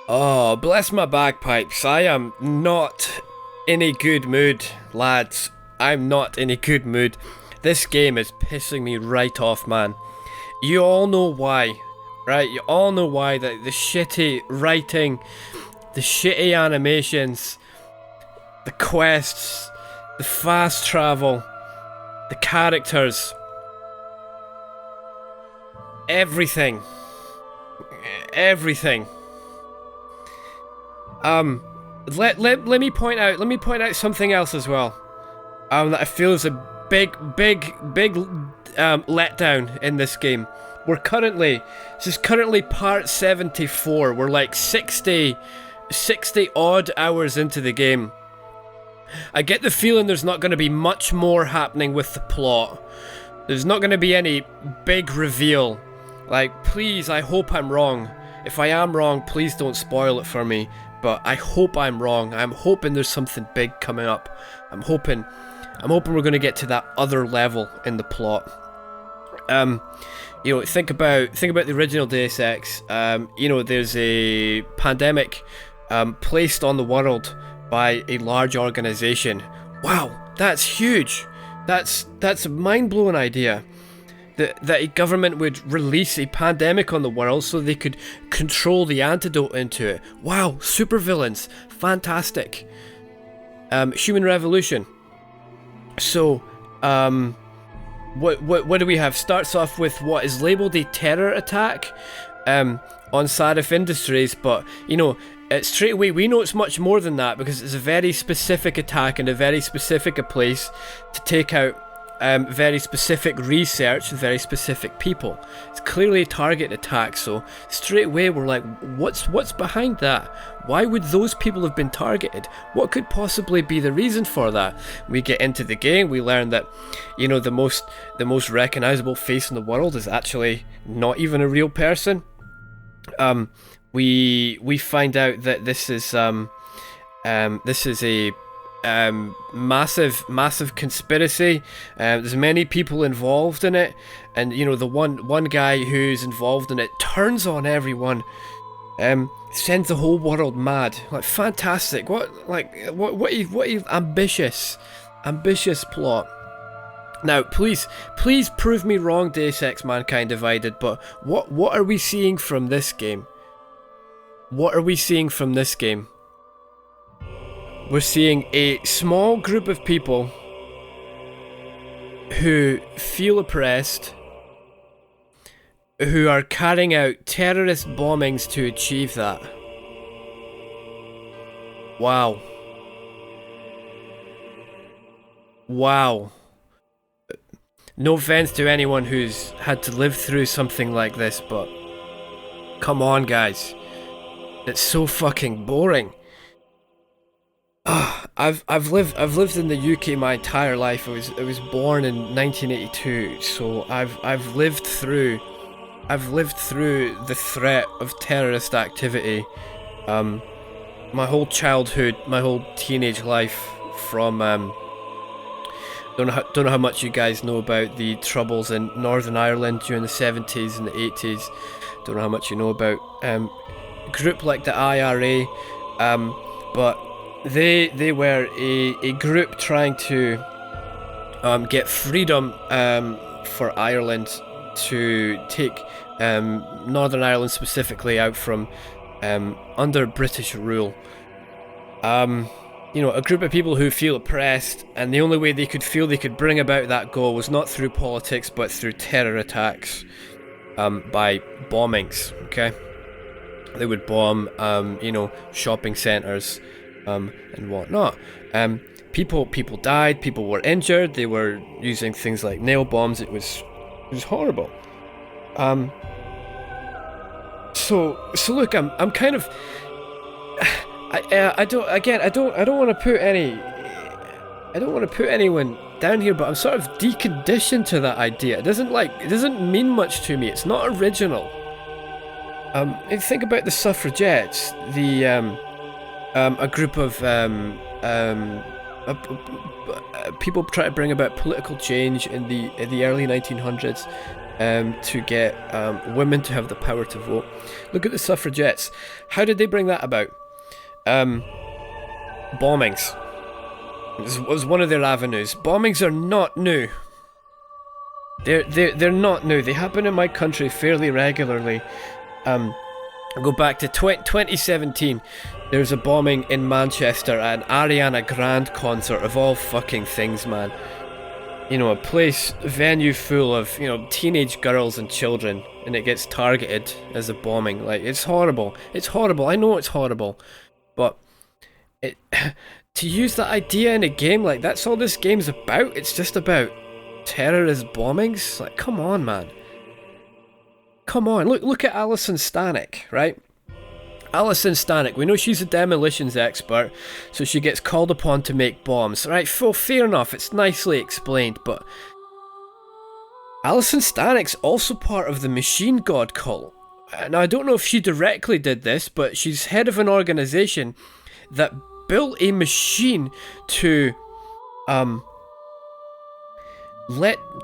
Oh, bless my bagpipes. I am not in a good mood, lads. I'm not in a good mood. This game is pissing me right off, man. You all know why, right? You all know why. That the shitty writing, the shitty animations, the quests, the fast travel, the characters, everything. Everything. Let me point out something else as well. That I feel is a big letdown in this game. This is currently part 74. We're like 60 odd hours into the game. I get the feeling there's not going to be much more happening with the plot. There's not going to be any big reveal. Like, please, I hope I'm wrong. If I am wrong, please don't spoil it for me. But I hope I'm wrong. I'm hoping there's something big coming up. I'm hoping we're going to get to that other level in the plot. Think about the original Deus Ex. There's a pandemic placed on the world by a large organization. Wow, that's huge. That's a mind-blowing idea. That a government would release a pandemic on the world so they could control the antidote into it. Wow, supervillains, fantastic. Human revolution. So, what do we have? Starts off with what is labelled a terror attack on Sarif Industries, but straight away we know it's much more than that because it's a very specific attack in a very specific place to take out very specific research with very specific people. It's clearly a target attack, so straight away we're like, what's behind that? Why would those people have been targeted? What could possibly be the reason for that? We get into the game, we learn that the most recognizable face in the world is actually not even a real person. We find out that this is a massive conspiracy. There's many people involved in it, and the one guy who's involved in it turns on everyone, sends the whole world mad. Like, fantastic. What ambitious plot. Now, please prove me wrong, Deus Ex Mankind Divided, but what are we seeing from this game? What are we seeing from this game? We're seeing a small group of people who feel oppressed, who are carrying out terrorist bombings to achieve that. Wow. Wow. No offense to anyone who's had to live through something like this, but come on, guys. It's so fucking boring. I've lived in the UK my entire life. I was born in 1982, so I've lived through the threat of terrorist activity. My whole childhood, my whole teenage life. From don't know how much you guys know about the troubles in Northern Ireland during the 70s and the 80s. Don't know how much you know about a group like the IRA, but They were a group trying to get freedom for Ireland to take Northern Ireland specifically out from under British rule. A group of people who feel oppressed, and the only way they could feel they could bring about that goal was not through politics but through terror attacks by bombings. Okay, they would bomb shopping centres and whatnot. People died, people were injured, they were using things like nail bombs. It was horrible. So look, I'm kind of I don't want to put anyone down here, but I'm sort of deconditioned to that idea. It doesn't mean much to me. It's not original. If you think about the suffragettes, a group of people try to bring about political change in the early 1900s. to get women to have the power to vote. Look at the suffragettes. How did they bring that about? Bombings. This was one of their avenues. Bombings are not new. They're not new. They happen in my country fairly regularly. Go back to 2017. There's a bombing in Manchester at an Ariana Grande concert, of all fucking things, man. You know, a venue full of, you know, teenage girls and children, and it gets targeted as a bombing. Like, it's horrible. It's horrible. I know it's horrible. But to use that idea in a game, like, that's all this game's about. It's just about terrorist bombings. Like, come on, man. Come on. Look at Alison Stanek, right? Alison Stanek, we know she's a demolitions expert, so she gets called upon to make bombs, right? Well, fair enough, it's nicely explained, but Alison Stanek's also part of the Machine God cult. Now, I don't know if she directly did this, but she's head of an organization that built a machine to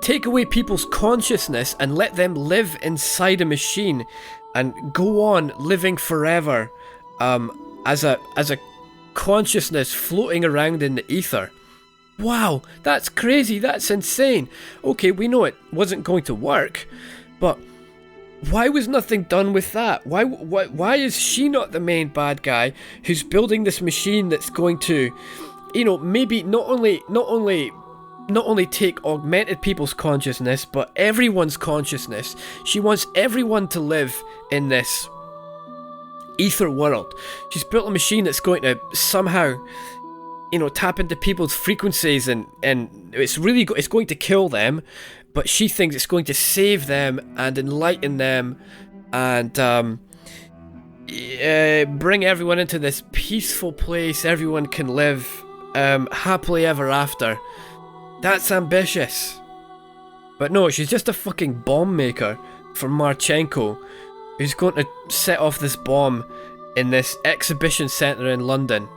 take away people's consciousness and let them live inside a machine and go on living forever as a consciousness floating around in the ether. Wow, that's crazy, that's insane. Okay, we know it wasn't going to work, but why was nothing done with that? Why is she not the main bad guy who's building this machine that's going to, you know, maybe not only take augmented people's consciousness, but everyone's consciousness. She wants everyone to live in this Aether World. She's built a machine that's going to somehow, you know, tap into people's frequencies, and it's going to kill them, but she thinks it's going to save them and enlighten them and bring everyone into this peaceful place. Everyone can live happily ever after. That's ambitious. But no, she's just a fucking bomb maker for Marchenko, who's going to set off this bomb in this exhibition centre in London.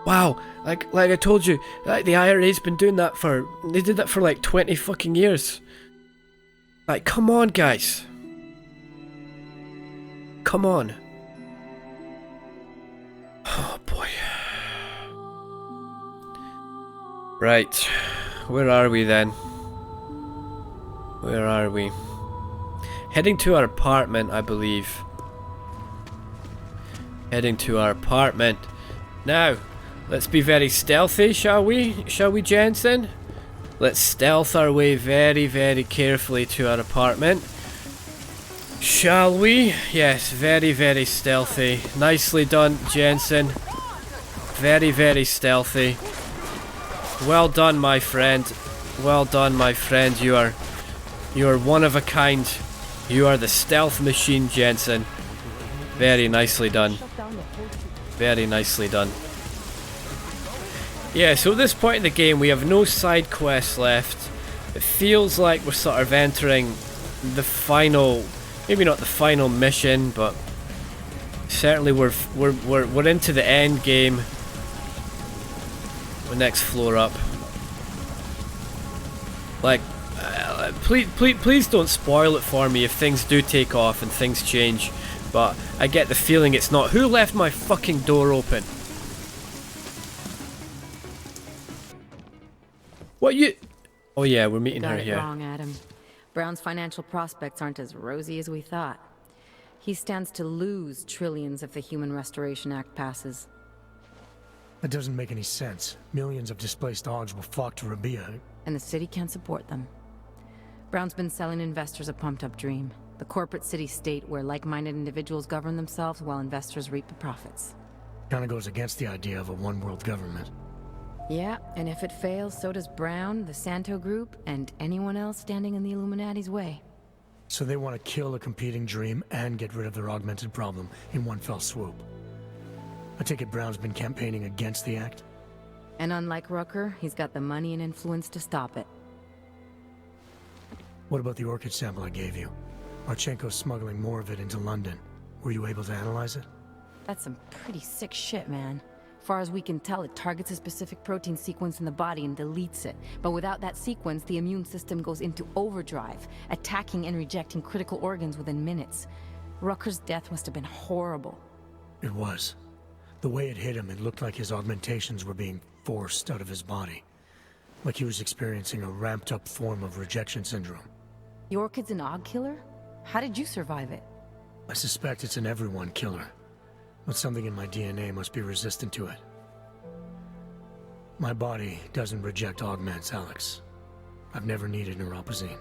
Wow, like I told you, like the IRA's been doing that they did that for like 20 fucking years. Like, come on, guys. Come on. Oh boy. Right. Where are we then? Where are we? Heading to our apartment, I believe. Heading to our apartment. Now, let's be very stealthy, shall we? Shall we, Jensen? Let's stealth our way very, very carefully to our apartment. Shall we? Yes, very, very stealthy. Nicely done, Jensen. Very, very stealthy. Well done, my friend. Well done, my friend. You are one of a kind. You are the stealth machine, Jensen. Very nicely done. Very nicely done. Yeah, so at this point in the game, we have no side quests left. It feels like we're sort of entering the final, maybe not the final mission, but certainly we're into the end game. The next floor up. Like, please don't spoil it for me if things do take off and things change. But I get the feeling it's not. Who left my fucking door open? What you? Oh yeah, we're meeting her here. Got it wrong, Adam. Brown's financial prospects aren't as rosy as we thought. He stands to lose trillions if the Human Restoration Act passes. That doesn't make any sense. Millions of displaced Augs will flock to Rabia. And the city can't support them. Brown's been selling investors a pumped-up dream. The corporate city-state where like-minded individuals govern themselves while investors reap the profits. Kinda goes against the idea of a one-world government. Yeah, and if it fails, so does Brown, the Santo Group, and anyone else standing in the Illuminati's way. So they want to kill a competing dream and get rid of their augmented problem in one fell swoop. I take it Brown's been campaigning against the act? And unlike Rucker, he's got the money and influence to stop it. What about the orchid sample I gave you? Marchenko's smuggling more of it into London. Were you able to analyze it? That's some pretty sick shit, man. Far as we can tell, it targets a specific protein sequence in the body and deletes it. But without that sequence, the immune system goes into overdrive, attacking and rejecting critical organs within minutes. Rucker's death must have been horrible. It was. The way it hit him, it looked like his augmentations were being forced out of his body. Like he was experiencing a ramped-up form of rejection syndrome. The Orchid's an Aug killer? How did you survive it? I suspect it's an everyone killer, but something in my DNA must be resistant to it. My body doesn't reject augments, Alex. I've never needed neuropozyne.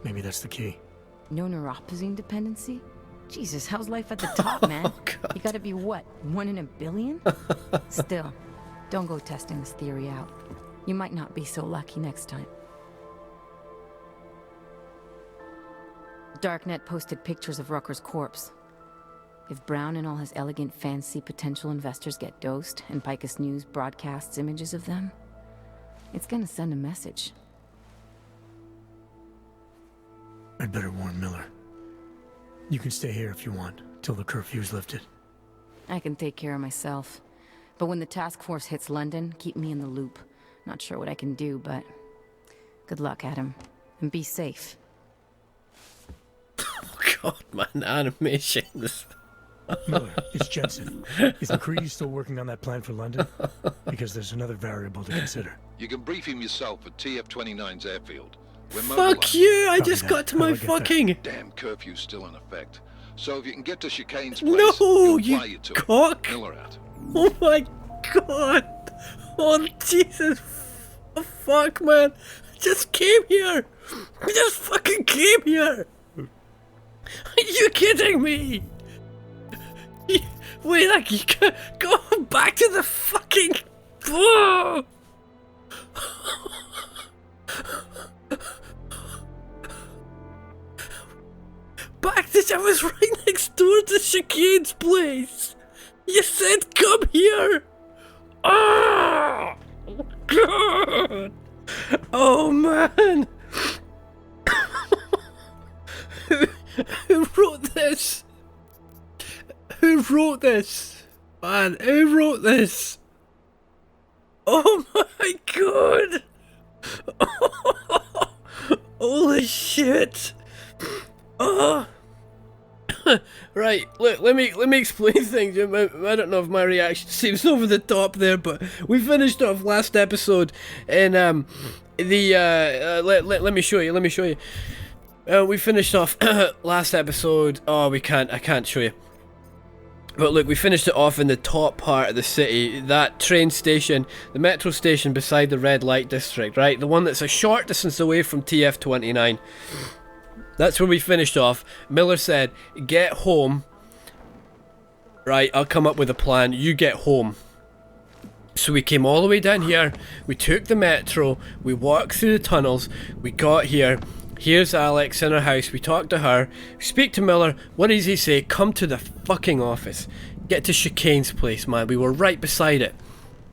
Maybe that's the key. No neuropozyne dependency? Jesus, how's life at the top, man? You gotta be what, 1 in a billion? Still, don't go testing this theory out. You might not be so lucky next time. Darknet posted pictures of Rucker's corpse. If Brown and all his elegant, fancy potential investors get dosed, and Picus News broadcasts images of them, it's gonna send a message. I'd better warn Miller. You can stay here if you want, till the curfew's lifted. I can take care of myself. But when the task force hits London, keep me in the loop. Not sure what I can do, but good luck, Adam. And be safe. Oh god, man, animations. Miller, it's Jensen. Is McCready still working on that plan for London? Because there's another variable to consider. You can brief him yourself at TF-29's airfield. We're Fuck mobilized. you, I Copy just that. got to How do my I get there? fucking... Damn curfew's still in effect. So if you can get to Chicane's place, No, you'll you fly you to it. cock! Miller out. Oh my god! Oh Jesus! Oh, fuck, man! I just came here! I just fucking came here! Are you kidding me? Wait, like, you can go back to the fucking... Oh! Back to... I was right next door to Chicane's place! You said come here! Oh! God! Oh man! Who wrote this? Who wrote this? Man, who wrote this? Oh my god! Holy shit! Oh! Right, look, let me explain things. I don't know if my reaction seems over the top there, but we finished off last episode in let me show you. We finished off last episode. Oh, I can't show you. But look, we finished it off in the top part of the city, that train station, the metro station beside the red light district, right? The one that's a short distance away from TF-29. That's where we finished off. Miller said, get home. Right, I'll come up with a plan. You get home. So we came all the way down here. We took the metro. We walked through the tunnels. We got here. Here's Alex in her house. We talked to her. We speak to Miller. What does he say? Come to the fucking office. Get to Chicane's place, man. We were right beside it.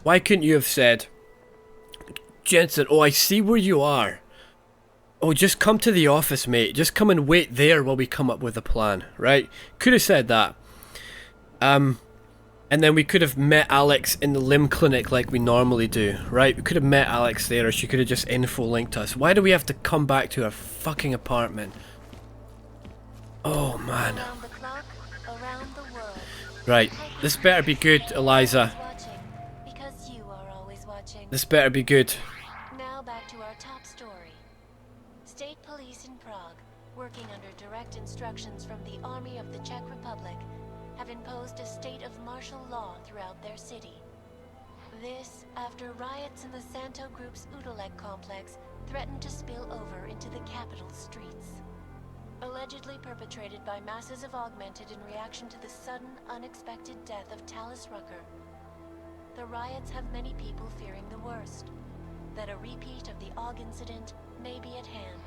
Why couldn't you have said, Jensen, oh, I see where you are. Oh, just come to the office, mate. Just come and wait there while we come up with a plan, right? Could have said that. And then we could have met Alex in the limb clinic like we normally do, right? We could have met Alex there, or she could have just info-linked us. Why do we have to come back to her fucking apartment? Oh, man. Around the clock, around the world. Right, this better be good, Eliza. Watching, because you are always watching. This better be good. Now back to our top story. State police in Prague, working under direct instructions from the Army of the Czech Republic, have imposed a state of martial law throughout their city. This after riots in the Santo Group's Udalek complex threatened to spill over into the capital's streets. Allegedly perpetrated by masses of Augmented in reaction to the sudden, unexpected death of Tallis Rucker. The riots have many people fearing the worst, that a repeat of the Aug Incident may be at hand.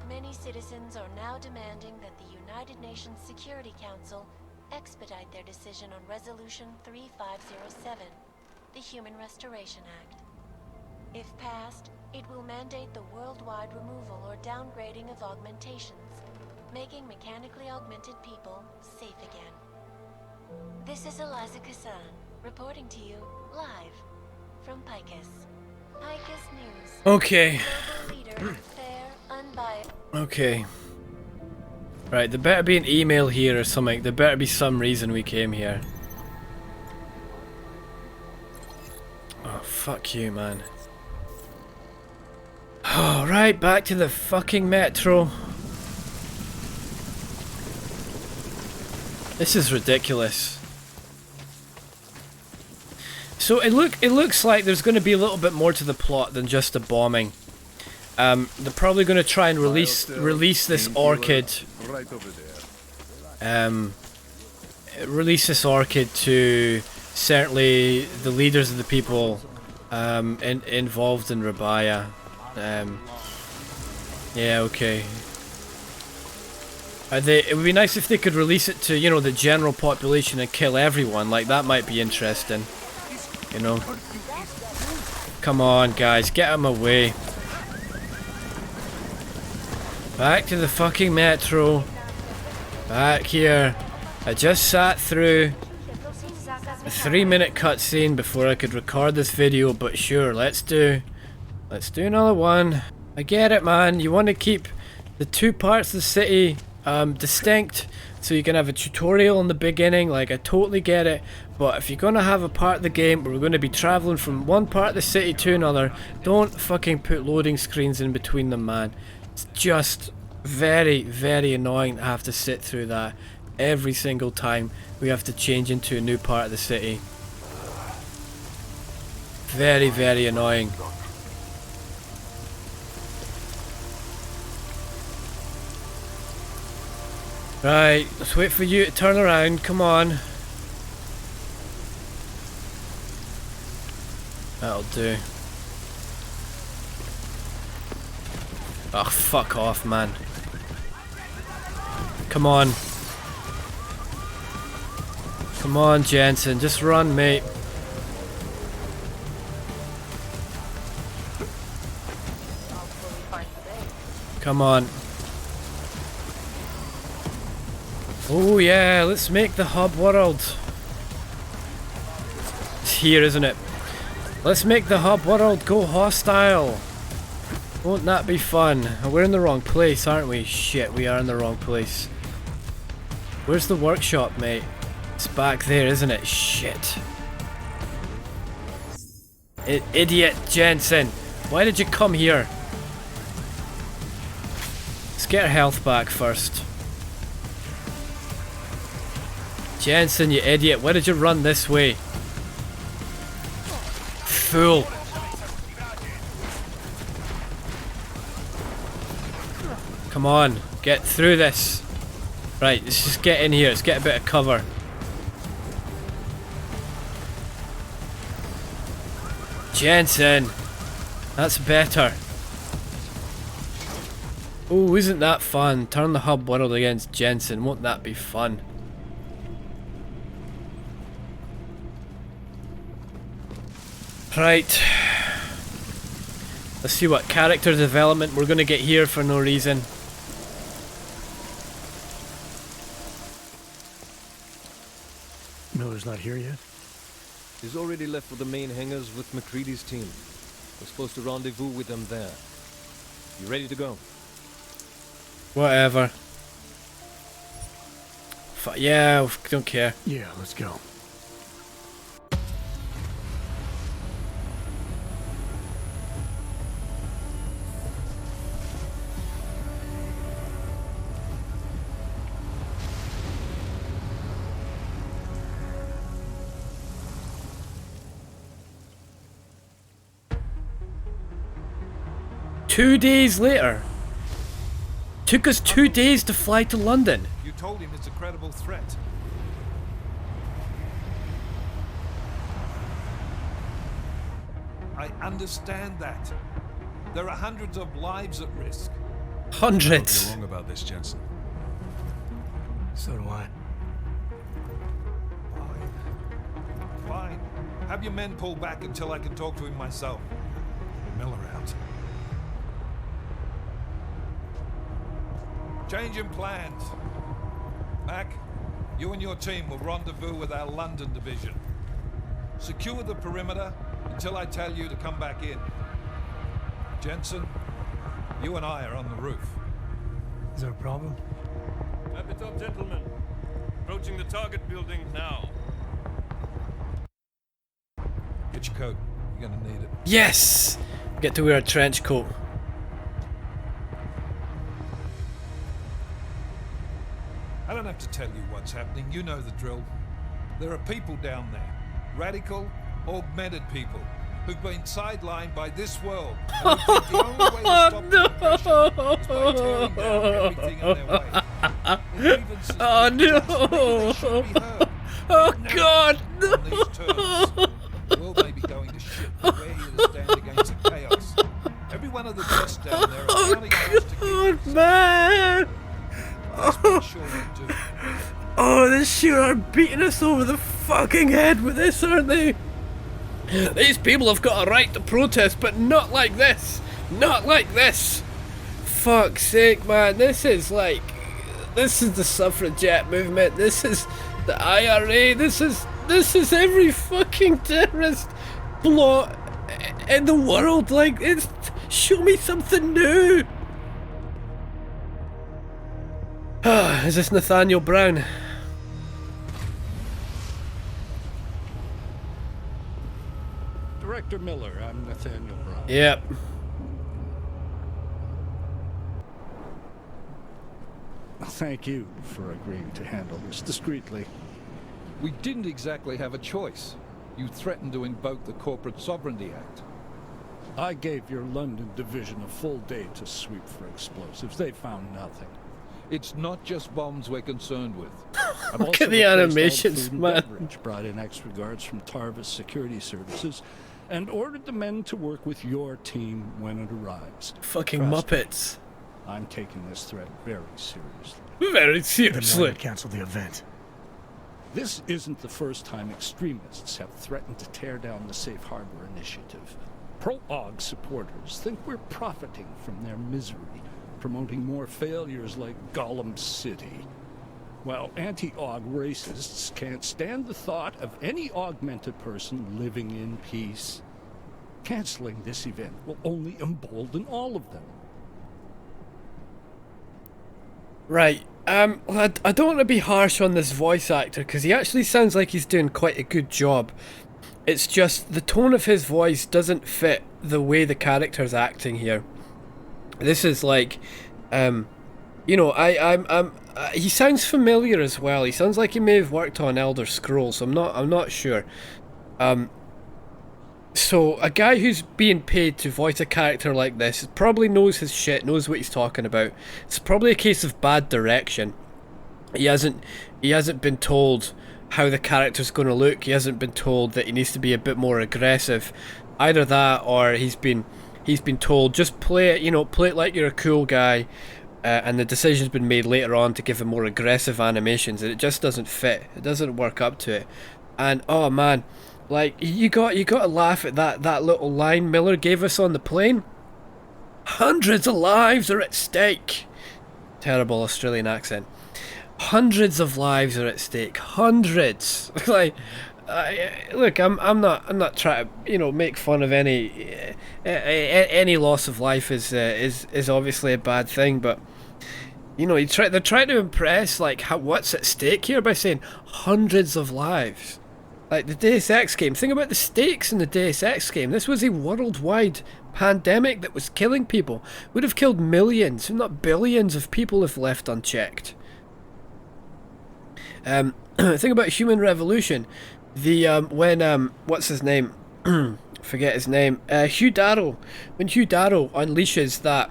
Many citizens are now demanding that the United Nations Security Council expedite their decision on Resolution 3507, the Human Restoration Act. If passed, it will mandate the worldwide removal or downgrading of augmentations, making mechanically augmented people safe again. This is Eliza Kassan, reporting to you live from Picus. Picus News. Okay. Global leader, fair, unbiased. Okay. Right, there better be an email here or something. There better be some reason we came here. Oh, fuck you, man. Alright, back to the fucking metro. This is ridiculous. So it looks like there's going to be a little bit more to the plot than just a bombing. They're probably going to try and release this orchid. Right over there. Release this orchid to certainly the leaders of the people involved in Rabaya. Yeah, okay. It would be nice if they could release it to, you know, the general population and kill everyone. Like, that might be interesting. You know? Come on, guys, get him away. Back to the fucking metro. Back here. I just sat through a 3-minute cutscene before I could record this video, but sure, let's do another one. I get it, man. You want to keep the two parts of the city distinct so you can have a tutorial in the beginning. Like, I totally get it. But if you're gonna have a part of the game where we're gonna be traveling from one part of the city to another, don't fucking put loading screens in between them, man. It's just very, very annoying to have to sit through that every single time we have to change into a new part of the city. Very, very annoying. Right, let's wait for you to turn around, come on. That'll do. Oh, fuck off, man. Come on. Come on, Jensen, just run, mate. Come on. Oh yeah, let's make the hub world. It's here, isn't it? Let's make the hub world go hostile. Won't that be fun? We're in the wrong place, aren't we? Shit, we are in the wrong place. Where's the workshop, mate? It's back there, isn't it? Shit. Idiot Jensen. Why did you come here? Let's get our health back first. Jensen, you idiot. Why did you run this way? Fool. Come on, get through this. Right, let's just get in here. Let's get a bit of cover. Jensen. That's better. Oh, isn't that fun? Turn the hub world against Jensen. Won't that be fun? Right. Let's see what character development we're gonna get here for no reason. Miller's not here yet? He's already left for the main hangars with McCready's team. We're supposed to rendezvous with them there. You ready to go? Whatever. Yeah, don't care. Yeah, let's go. Two days later. Took us 2 days to fly to London. You told him it's a credible threat. I understand that. There are hundreds of lives at risk. Hundreds. You're wrong about this, Jensen. So do I. Fine. Fine. Have your men pull back until I can talk to him myself. Miller out. Change in plans. Mac, you and your team will rendezvous with our London division. Secure the perimeter until I tell you to come back in. Jensen, you and I are on the roof. Is there a problem? Wrap it up, gentlemen. Approaching the target building now. Get your coat. You're gonna need it. Yes! Get to wear a trench coat. I don't have to tell you what's happening. You know the drill. There are people down there. Radical, augmented people who've been sidelined by this world. And who think the only way to stop the oppression is by tearing down everything in their way. Their grievances Oh no! they should be heard. Oh But no, God! on these terms, the world may be going to shit, but we're here to stand against the chaos. Every one of the guests down there are Oh counting on us to God, keep man! Let's make sure we do. Oh, they sure are beating us over the fucking head with this, aren't they? These people have got a right to protest, but not like this. Not like this. Fuck's sake, man. This is the suffragette movement. This is the IRA. This is every fucking terrorist plot in the world. Like, show me something new. Is this Nathaniel Brown? Director Miller, I'm Nathaniel Brown. Yep. Thank you for agreeing to handle this discreetly. We didn't exactly have a choice. You threatened to invoke the Corporate Sovereignty Act. I gave your London division a full day to sweep for explosives. They found nothing. It's not just bombs we're concerned with. I've Look also at the replaced all animations, food and man. beverage, brought in extra guards from Tarvis Security Services, and ordered the men to work with your team when it arrives. Fucking Trust me, Muppets. I'm taking this threat very seriously. Very Then why seriously. cancel the event? This isn't the first time extremists have threatened to tear down the Safe Harbor Initiative. Pro-Aug supporters think we're profiting from their misery, promoting more failures like Gollum City. While anti-Aug racists can't stand the thought of any augmented person living in peace. Canceling this event will only embolden all of them. Right. I don't want to be harsh on this voice actor because he actually sounds like he's doing quite a good job. It's just the tone of his voice doesn't fit the way the character's acting here. This is like, you know, he sounds familiar as well. He sounds like he may have worked on Elder Scrolls. I'm not sure. So a guy who's being paid to voice a character like this probably knows his shit, knows what he's talking about. It's probably a case of bad direction. He hasn't been told how the character's going to look. He hasn't been told that he needs to be a bit more aggressive. Either that, or he's been told just play it, you know, play it like you're a cool guy. And the decision's been made later on to give him more aggressive animations, and it just doesn't fit. It doesn't work up to it. And oh man, like you got to laugh at that little line Miller gave us on the plane. Hundreds of lives are at stake. Terrible Australian accent. Hundreds of lives are at stake. Hundreds. Like, look, I'm not trying to, you know, make fun of any loss of life is obviously a bad thing, but you know, they're trying to impress like what's at stake here by saying hundreds of lives. Like the Deus Ex game. Think about the stakes in the Deus Ex game. This was a worldwide pandemic that was killing people. Would have killed millions, if not billions, of people if left unchecked. Think about Human Revolution. When what's his name? Forget his name. Hugh Darrow. When Hugh Darrow unleashes that,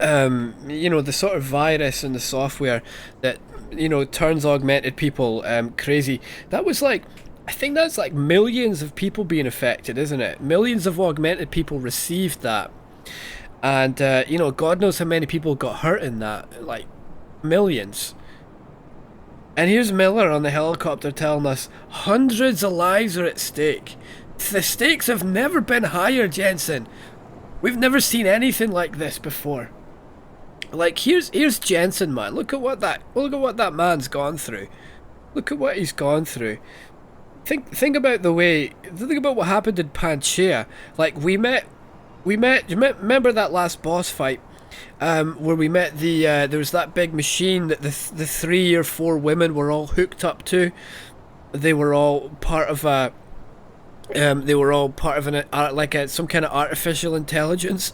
you know, the sort of virus in the software that, you know, turns augmented people crazy. That was like, I think that's like millions of people being affected, isn't it? Millions of augmented people received that, and you know, God knows how many people got hurt in that, like millions. And here's Miller on the helicopter telling us hundreds of lives are at stake. The stakes have never been higher, Jensen. We've never seen anything like this before. Like, here's Jensen, man. Look at what that man's gone through. Look at what he's gone through. think about what happened in Panchaea. Like remember that last boss fight, where we met there was that big machine that the 3 or 4 women were all hooked up to. They were all part of a some kind of artificial intelligence.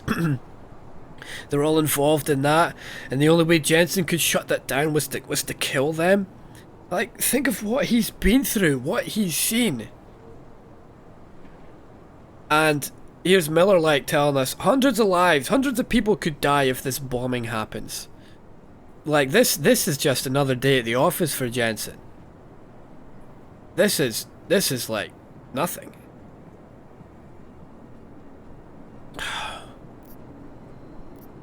They were all involved in that, and the only way Jensen could shut that down was to kill them. Like, think of what he's been through, what he's seen. And here's Miller, like, telling us hundreds of lives, hundreds of people could die if this bombing happens. Like, this is just another day at the office for Jensen. This is like nothing.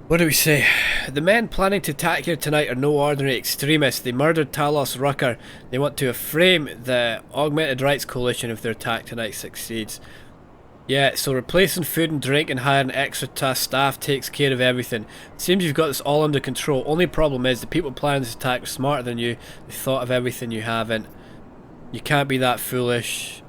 What do we say? The men planning to attack here tonight are no ordinary extremists. They murdered Talos Rucker. They want to frame the Augmented Rights Coalition if their attack tonight succeeds. Yeah, so replacing food and drink and hiring extra staff takes care of everything. Seems you've got this all under control. Only problem is the people planning this attack are smarter than you. They thought of everything you haven't. You can't be that foolish.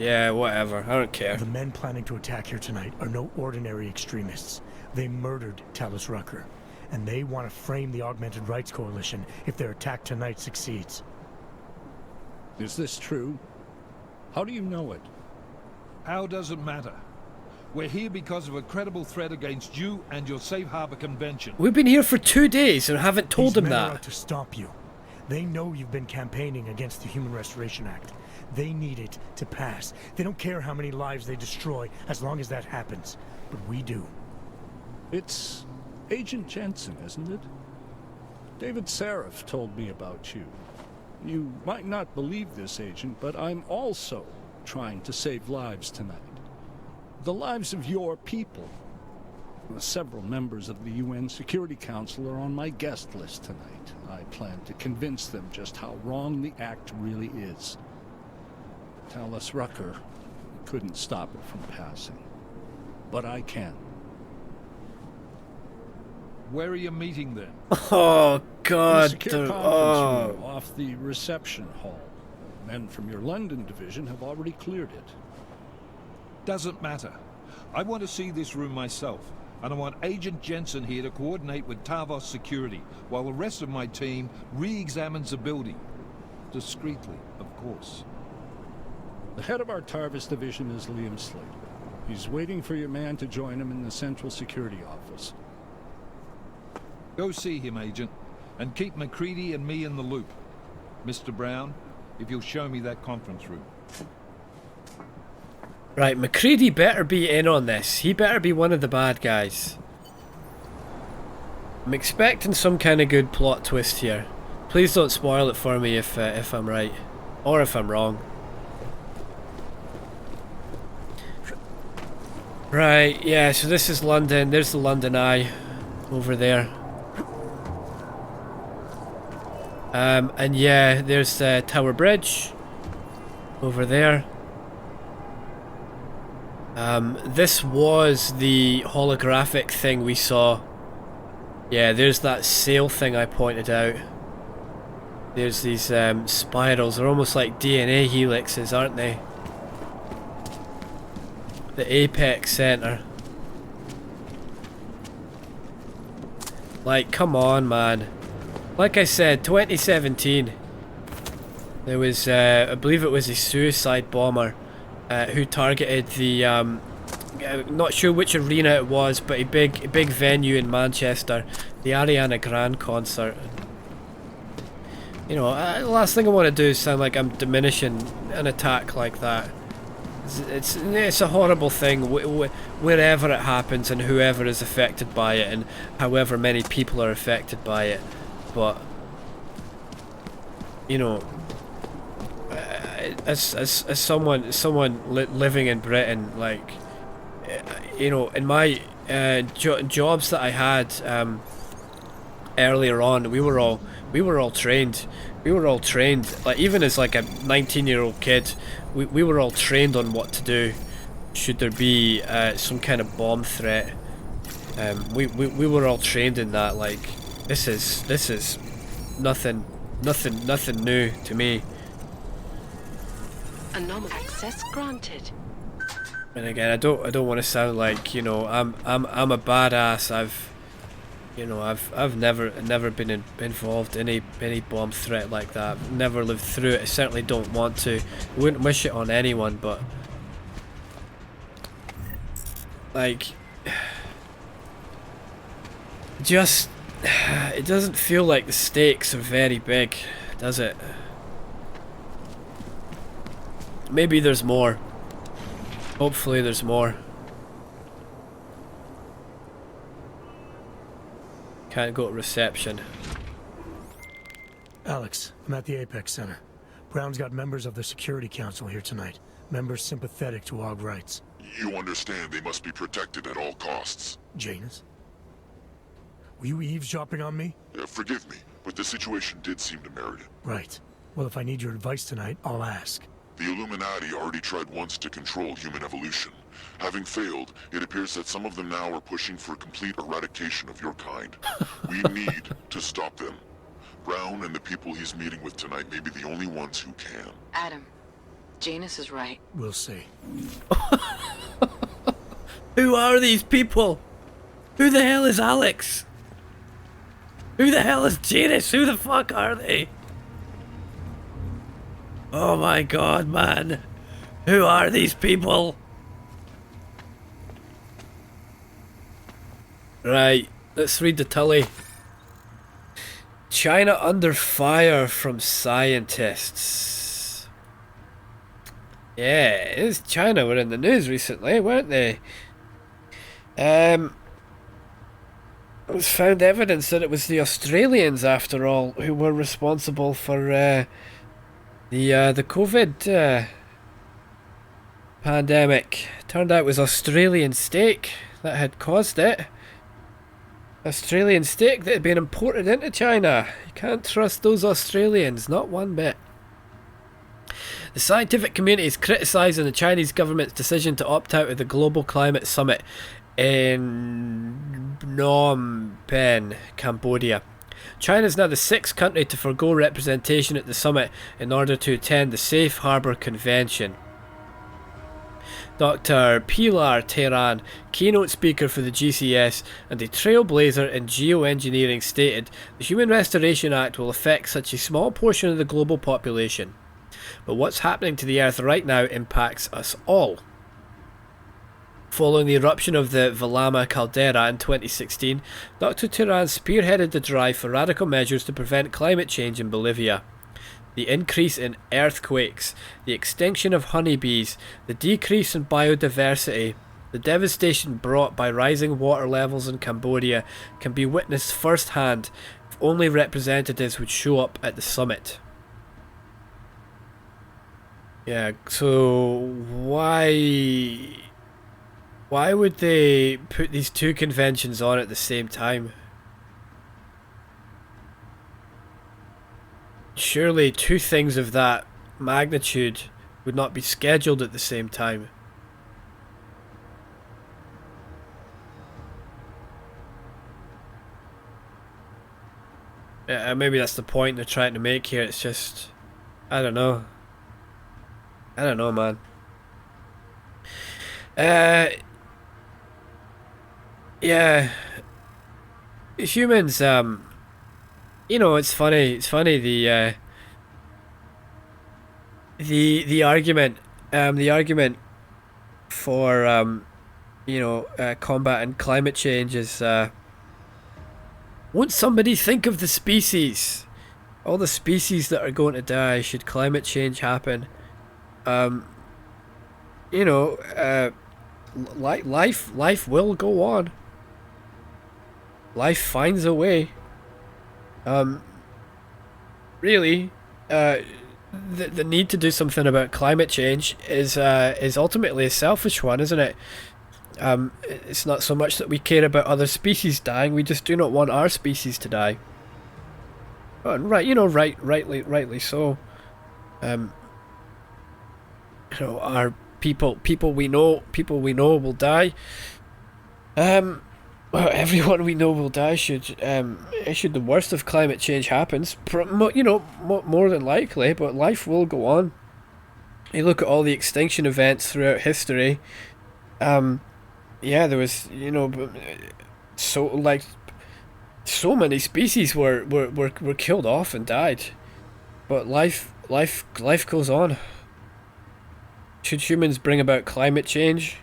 Yeah, whatever. I don't care. The men planning to attack here tonight are no ordinary extremists. They murdered Talos Rucker, and they want to frame the Augmented Rights Coalition if their attack tonight succeeds. Is this true? How do you know it? How does it matter? We're here because of a credible threat against you and your Safe Harbor Convention. We've been here for 2 days and haven't told them These men that. are out to stop you. They know you've been campaigning against the Human Restoration Act. They need it to pass. They don't care how many lives they destroy as long as that happens. But we do. It's Agent Jensen, isn't it? David Seraph told me about you. You might not believe this, Agent, but I'm also trying to save lives tonight. The lives of your people. Several members of the UN Security Council are on my guest list tonight. I plan to convince them just how wrong the act really is. Talos Rucker couldn't stop it from passing, but I can. Where are you meeting then? Oh God! In a secure conference room off the reception hall. Men from your London division have already cleared it. Doesn't matter. I want to see this room myself, and I want Agent Jensen here to coordinate with Tavos Security, while the rest of my team re-examines the building. Discreetly, of course. The head of our Tarvis division is Liam Slater. He's waiting for your man to join him in the Central Security Office. Go see him, Agent, and keep MacReady and me in the loop. Mr. Brown, if you'll show me that conference room. Right, MacReady better be in on this. He better be one of the bad guys. I'm expecting some kind of good plot twist here. Please don't spoil it for me if I'm right. Or if I'm wrong. Right, yeah, so this is London. There's the London Eye over there. And yeah, there's Tower Bridge over there. This was the holographic thing we saw. Yeah, there's that sail thing I pointed out. There's these spirals. They're almost like DNA helixes, aren't they? The apex center. Like, come on, man. Like I said, 2017. There was, I believe it was a suicide bomber who targeted the, not sure which arena it was, but a big venue in Manchester, the Ariana Grande concert. You know, the last thing I want to do is sound like I'm diminishing an attack like that. It's a horrible thing wherever it happens and whoever is affected by it and however many people are affected by it. But you know, as someone living in Britain, like, you know, in my jobs that I had earlier on, we were all trained. We were all trained, like, even as like a 19-year-old kid, we were all trained on what to do should there be some kind of bomb threat. We were all trained in that. Like, this is nothing new to me. Anomaly access granted. And again, I don't want to sound like, you know, I'm a badass. I've never been involved in any bomb threat like that. I've never lived through it. I certainly don't want to. I wouldn't wish it on anyone, but like, just it doesn't feel like the stakes are very big, does it? Maybe there's more. Hopefully there's more. Can't go to reception. Alex, I'm at the Apex Center. Brown's got members of the Security Council here tonight. Members sympathetic to Aug rights. You understand they must be protected at all costs. Janus? Were you eavesdropping on me? Forgive me, but the situation did seem to merit it. Right. Well, if I need your advice tonight, I'll ask. The Illuminati already tried once to control human evolution. Having failed, it appears that some of them now are pushing for complete eradication of your kind. We need to stop them. Brown and the people he's meeting with tonight may be the only ones who can. Adam, Janus is right. We'll see. Who are these people? Who the hell is Alex? Who the hell is Janus? Who the fuck are they? Oh my god, man. Who are these people? Right, let's read the tully. China under fire from scientists. Yeah, it's China were in the news recently, weren't they? It was found evidence that it was the Australians, after all, who were responsible for the COVID pandemic. Turned out it was Australian steak that had caused it. Australian steak that had been imported into China. You can't trust those Australians, not one bit. The scientific community is criticising the Chinese government's decision to opt out of the Global Climate Summit in Phnom Penh, Cambodia. China is now the 6th country to forgo representation at the summit in order to attend the Safe Harbour Convention. Dr. Pilar Tehran, keynote speaker for the GCS and a trailblazer in geoengineering, stated, "The Human Restoration Act will affect such a small portion of the global population. But what's happening to the Earth right now impacts us all." Following the eruption of the Valama caldera in 2016, Dr. Tehran spearheaded the drive for radical measures to prevent climate change in Bolivia. The increase in earthquakes, the extinction of honeybees, the decrease in biodiversity, the devastation brought by rising water levels in Cambodia can be witnessed firsthand if only representatives would show up at the summit. Yeah, so why would they put these two conventions on at the same time? Surely two things of that magnitude would not be scheduled at the same time. Yeah, maybe that's the point they're trying to make here. It's just, I don't know. I don't know, man. Yeah. Humans, you know, it's funny the argument for combating climate change is won't somebody think of the species, all the species that are going to die should climate change happen. Life will go on. Life finds a way. Really, the need to do something about climate change is ultimately a selfish one, isn't it? It's not so much that we care about other species dying; we just do not want our species to die. Oh, and rightly so. Our people we know will die. Well, everyone we know will die should the worst of climate change happens, more than likely, but life will go on. You look at all the extinction events throughout history. Yeah, there was, you know, so many species were killed off and died, but life goes on. Should humans bring about climate change,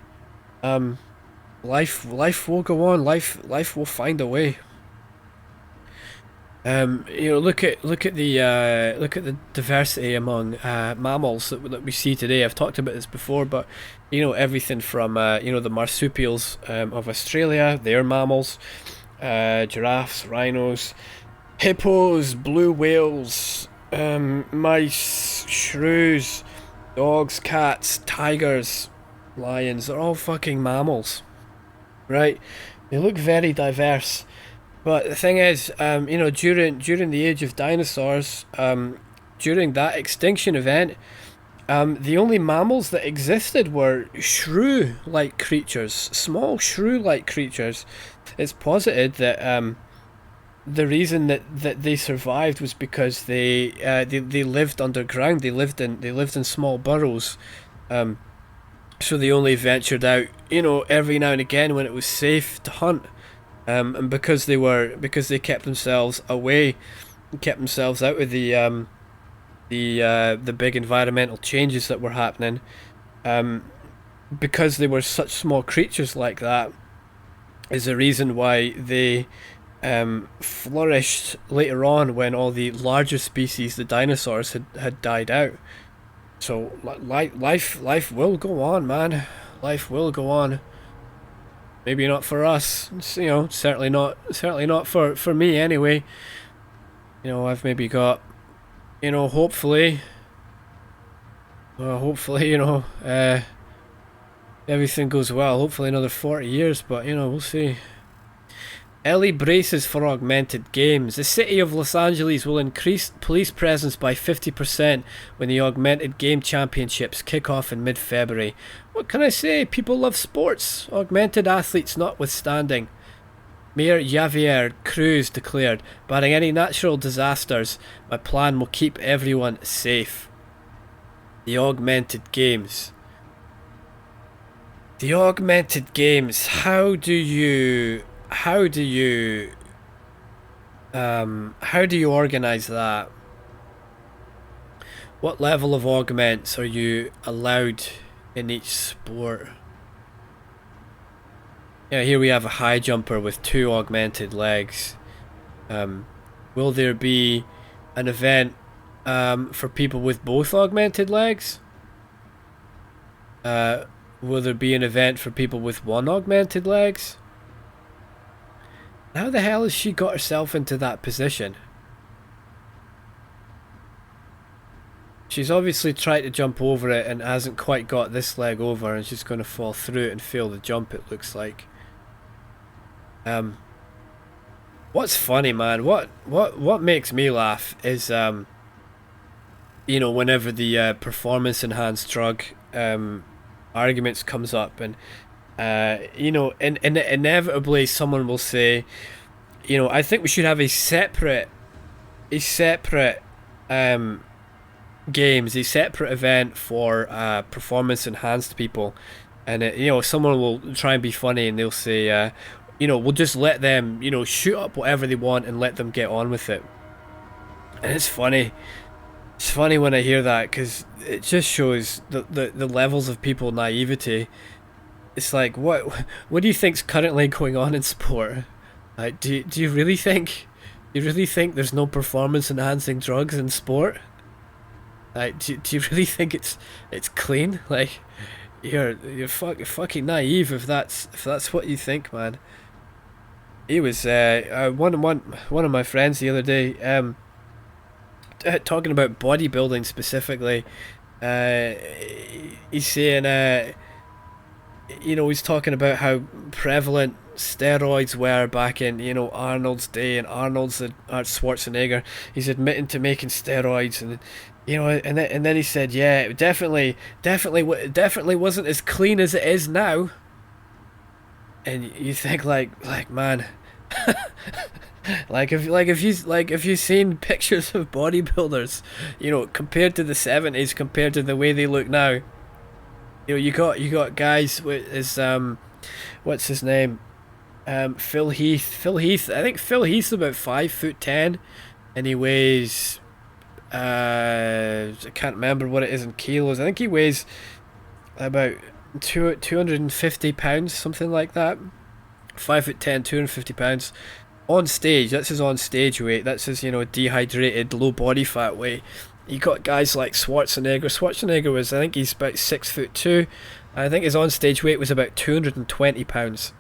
life will go on. Life will find a way. You know, look at the diversity among mammals that we see today. I've talked about this before, but you know, everything from you know, the marsupials of Australia, they're mammals, giraffes, rhinos, hippos, blue whales, mice, shrews, dogs, cats, tigers, lions. They're all fucking mammals, right? They look very diverse. But the thing is, you know, during the age of dinosaurs, during that extinction event, the only mammals that existed were shrew-like creatures, small shrew-like creatures. It's posited that the reason that they survived was because they lived underground. They lived in small burrows, so they only ventured out, you know, every now and again when it was safe to hunt. And because they kept themselves away, kept themselves out of the big environmental changes that were happening, because they were such small creatures like that, is the reason why they flourished later on when all the larger species, the dinosaurs, had died out. So life will go on, man. Life will go on. Maybe not for us, you know, certainly not for me anyway. You know, I've maybe got, you know, hopefully, you know, everything goes well, hopefully another 40 years, but, you know, we'll see. Ellie braces for Augmented Games. The city of Los Angeles will increase police presence by 50% when the Augmented Game Championships kick off in mid-February. What can I say? People love sports, augmented athletes notwithstanding. Mayor Javier Cruz declared, barring any natural disasters, my plan will keep everyone safe. The Augmented Games. The Augmented Games. How do you organize that? What level of augments are you allowed in each sport? Yeah, here we have a high jumper with 2 augmented legs. Will there be an event for people with both augmented legs? Will there be an event for people with 1 augmented legs? How the hell has she got herself into that position? She's obviously tried to jump over it and hasn't quite got this leg over, and she's going to fall through it and fail the jump, it looks like. What's funny, man, what makes me laugh is, you know, whenever the performance enhanced drug arguments comes up, and you know, inevitably someone will say, you know, I think we should have a separate games, a separate event for performance enhanced people. And you know, someone will try and be funny and they'll say, you know, we'll just let them, you know, shoot up whatever they want and let them get on with it. And it's funny when I hear that, because it just shows the levels of people naivety. It's like, what do you think's currently going on in sport? Like, do you really think there's no performance enhancing drugs in sport? Like, do you really think it's clean? Like, you're fucking naive if that's what you think, man. He was one of my friends the other day, talking about bodybuilding specifically. He's saying, you know, he's talking about how prevalent steroids were back in, you know, Arnold's day, and Arnold's Schwarzenegger. He's admitting to making steroids, and you know, and then he said, yeah, it definitely wasn't as clean as it is now. And you think, like man, if you've seen pictures of bodybuilders, you know, compared to the 70s, compared to the way they look now, you know, you got guys with what's his name, Phil Heath. I think Phil Heath's about 5'10", and he weighs I can't remember what it is in kilos. I think he weighs about 250 pounds, something like that. 5'10", 250 pounds. On stage, that's his on stage weight. That's his, you know, dehydrated, low body fat weight. You got guys like Schwarzenegger. Schwarzenegger was, I think he's about 6'2". I think his on stage weight was about 220 pounds.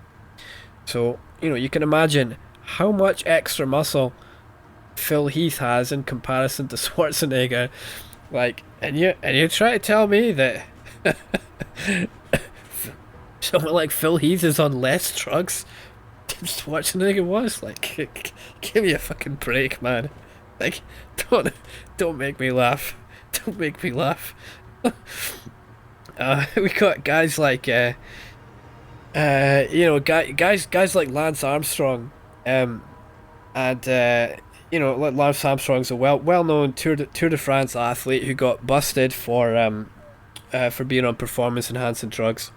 So, you know, you can imagine how much extra muscle Phil Heath has in comparison to Schwarzenegger. Like, and you try to tell me that someone like Phil Heath is on less drugs than Schwarzenegger was? Like, give me a fucking break, man. Like, don't make me laugh. Don't make me laugh. We got guys like you know, guys like Lance Armstrong, and you know, Lance Armstrong's a well-known Tour de France athlete who got busted for being on performance-enhancing drugs.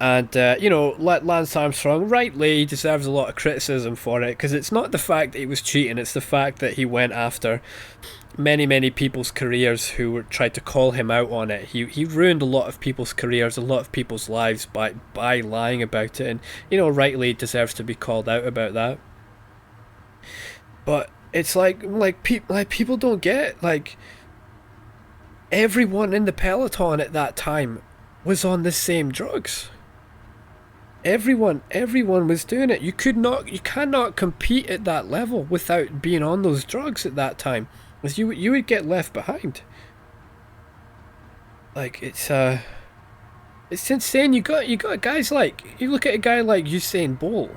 And, you know, Lance Armstrong, rightly, deserves a lot of criticism for it, because it's not the fact that he was cheating, it's the fact that he went after many people's careers who tried to call him out on it. He ruined a lot of people's careers, a lot of people's lives by lying about it, and, you know, rightly deserves to be called out about that. But it's like people don't get, like, everyone in the peloton at that time was on the same drugs. Everyone was doing it. You cannot compete at that level without being on those drugs at that time, because you would get left behind. Like, it's insane. You got guys like, you look at a guy like Usain Bolt.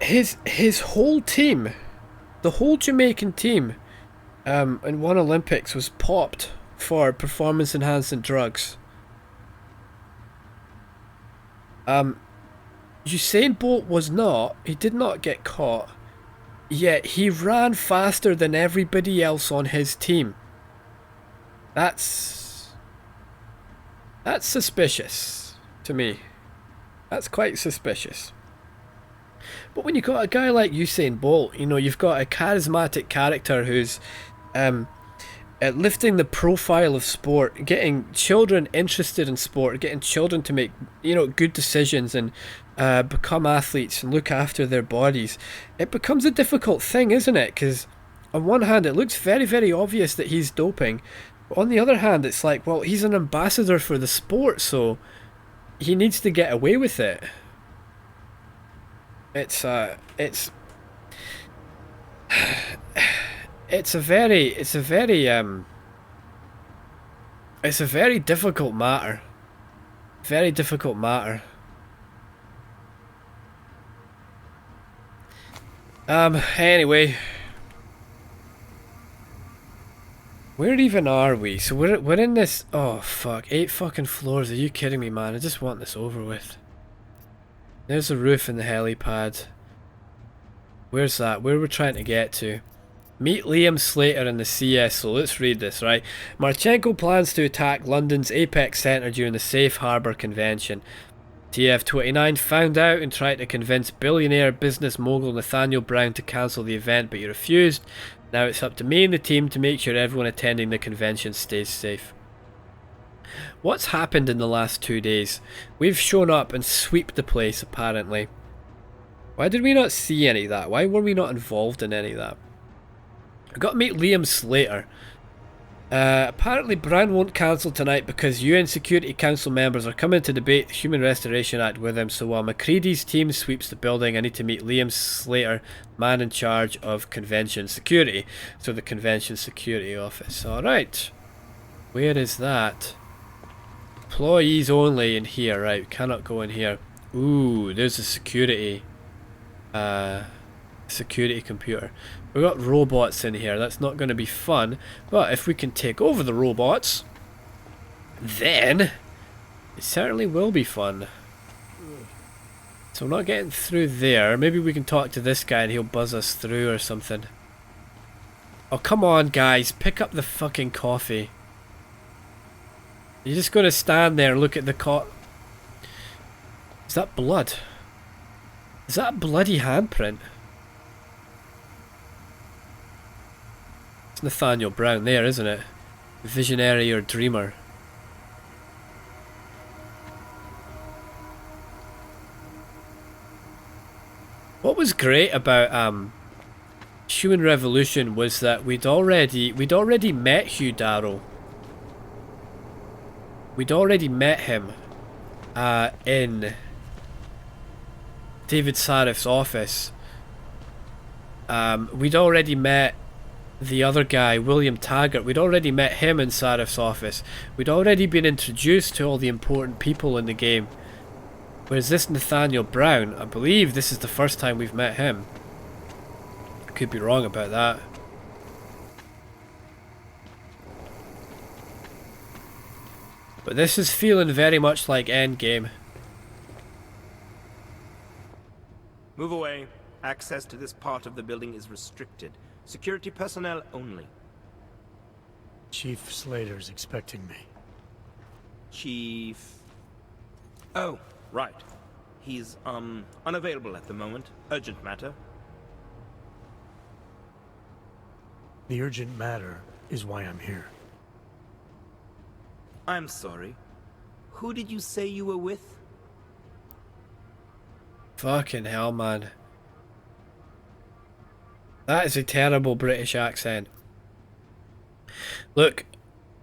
His whole team, the whole Jamaican team, in one Olympics was popped for performance enhancing drugs. Usain Bolt was not. He did not get caught. Yet he ran faster than everybody else on his team. That's suspicious to me. That's quite suspicious. But when you got a guy like Usain Bolt, you know, you've got a charismatic character who's lifting the profile of sport, getting children interested in sport, getting children to make, you know, good decisions and become athletes and look after their bodies. It becomes a difficult thing, isn't it? Because on one hand it looks very obvious that he's doping, but on the other hand it's like, well, he's an ambassador for the sport, so he needs to get away with it. It's a very difficult matter. Very difficult matter. Anyway, where even are we? So we're in this. Oh fuck! 8 fucking floors. Are you kidding me, man? I just want this over with. There's the roof in the helipad. Where's that? Where we're trying to get to? Meet Liam Slater in the CS. So let's read this, right? Marchenko plans to attack London's Apex Centre during the Safe Harbour Convention. TF29 found out and tried to convince billionaire business mogul Nathaniel Brown to cancel the event, but he refused. Now it's up to me and the team to make sure everyone attending the convention stays safe. What's happened in the last 2 days? We've shown up and swept the place, apparently. Why did we not see any of that? Why were we not involved in any of that? We got to meet Liam Slater. Apparently Brown won't cancel tonight because UN Security Council members are coming to debate the Human Restoration Act with him, so while McCready's team sweeps the building, I need to meet Liam Slater, man in charge of convention security. So the convention security office. Alright. Where is that? Employees only in here, right? Cannot go in here. Ooh, there's a security computer. We've got robots in here. That's not going to be fun, but if we can take over the robots, then it certainly will be fun. Let's So we're not getting through there. Maybe we can talk to this guy and he'll buzz us through or something. Oh, come on, guys. Pick up the fucking coffee. You're just going to stand there and look at the Is that blood? Is that a bloody handprint? It's Nathaniel Brown there, isn't it? Visionary or dreamer. What was great about Human Revolution was that we'd already met Hugh Darrow. We'd already met him in David Sarif's office. We'd already met the other guy, William Taggart. We'd already met him in Sarif's office. We'd already been introduced to all the important people in the game. Whereas this Nathaniel Brown, I believe this is the first time we've met him. I could be wrong about that. But this is feeling very much like Endgame. Move away. Access to this part of the building is restricted. Security personnel only. Chief Slater's expecting me. Chief... Oh, right. He's, unavailable at the moment. Urgent matter. The urgent matter is why I'm here. I'm sorry. Who did you say you were with? Fucking hell, man. That is a terrible British accent. Look,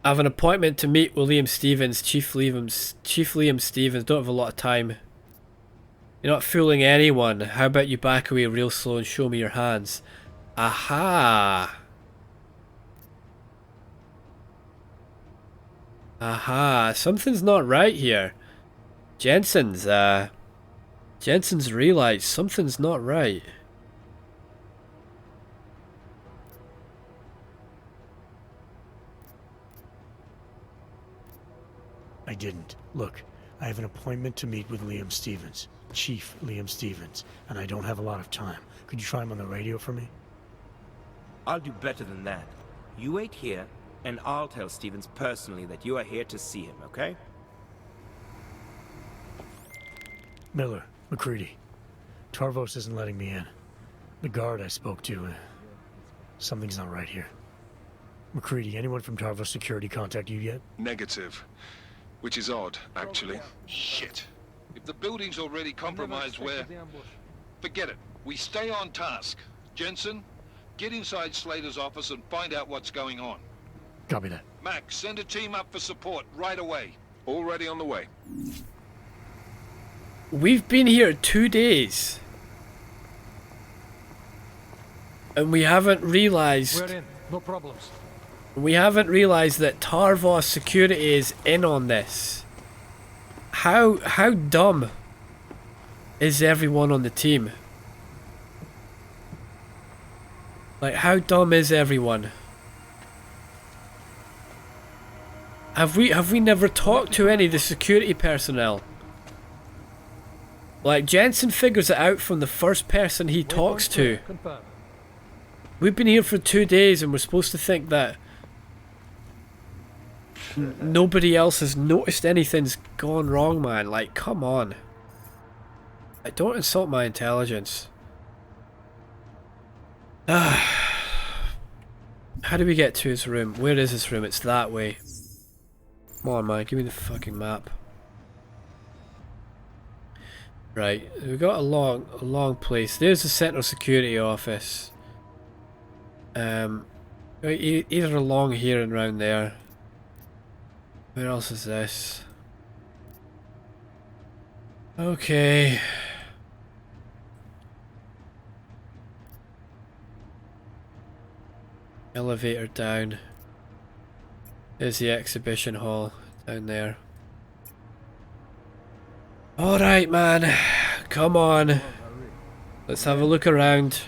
I have an appointment to meet with Liam Stevens, Chief Liam Stevens. Don't have a lot of time. You're not fooling anyone. How about you back away real slow and show me your hands? Aha! Aha, something's not right here. Jensen's realized something's not right. I didn't. Look, I have an appointment to meet with Liam Stevens, Chief Liam Stevens, and I don't have a lot of time. Could you try him on the radio for me? I'll do better than that. You wait here, and I'll tell Stevens personally that you are here to see him, okay? Miller, McCready. Tarvos isn't letting me in. The guard I spoke to, something's not right here. McCready, anyone from Tarvos Security contact you yet? Negative. Which is odd, actually. Shit. If the building's already compromised, forget it. We stay on task. Jensen, get inside Slater's office and find out what's going on. Copy that. Max, send a team up for support right away. Already on the way. We've been here 2 days. And we haven't realized... We're in. No problems. We haven't realized that Tarvos Security is in on this. How dumb is everyone on the team? Like, how dumb is everyone? Have we never talked to any of the security personnel? Like, Jensen figures it out from the first person he talks to. We've been here for 2 days and we're supposed to think that nobody else has noticed anything's gone wrong, man. Like, come on. I don't insult my intelligence. How do we get to his room? Where is his room? It's that way. Come on, man. Give me the fucking map. Right. We've got a long place. There's the Central Security Office. Either along here and round there. Where else is this? Okay. Elevator down. There's the exhibition hall down there. Alright, man. Come on. Let's have a look around.